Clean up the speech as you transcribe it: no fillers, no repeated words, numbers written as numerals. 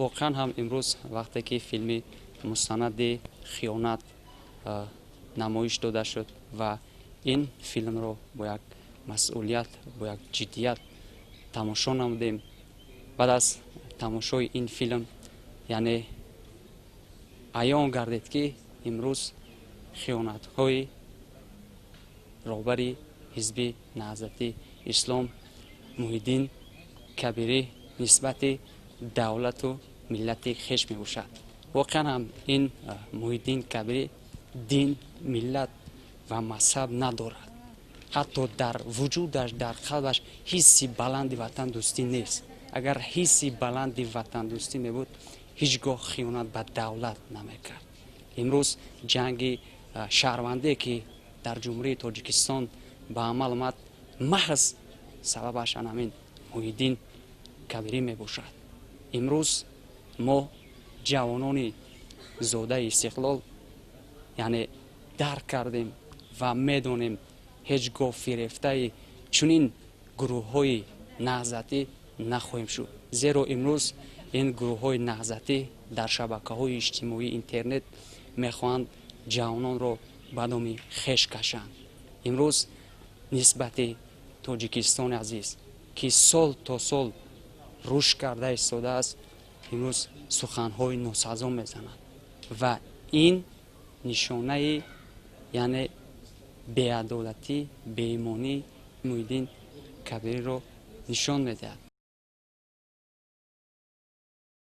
واقعا هم امروز وقتی که فیلم مستند خیانت نمایش داده شد و این فیلم رو با یک مسئولیت با یک جدیت تماشا نمودیم. بعد از تماشای این فیلم یعنی عیان گردید که امروز خیانت های رهبر حزب نهضت اسلام محی‌الدین کبیری نسبت دولت و ملت خویش می باشد. واقعا هم این محی‌الدین کبیری دین، ملت و مذهب ندارد. حتی در وجودش در قلبش حسی بلند وطن دوستی نیست. اگر حسی بلند وطن دوستی می بود هیچگاه خیانت به دولت نمیکرد. امروز جنگ شهروندی که در جمهوری تاجیکستان به عمل آمد محض سببش همین محی‌الدین کبیری می باشد. امروز ما جوانان زاده استقلال یعنی درک کردیم و میدونیم هیچگاه فریفته چنین گروه های نهضتی نخواهیم شد. زیرا امروز این گروه های نهضتی در شبکه های اجتماعی اینترنت میخواهند جوانان را به دام خویش کشند. امروز نسبت تاجیکستان عزیز که سال تا سال رشد کرده ایستاده است امروز سخنهای ناسزا میزنند و این نشانه یعنی بی‌عدالتی، بی‌ایمانی محی‌الدین کبیری را نشان میدهد.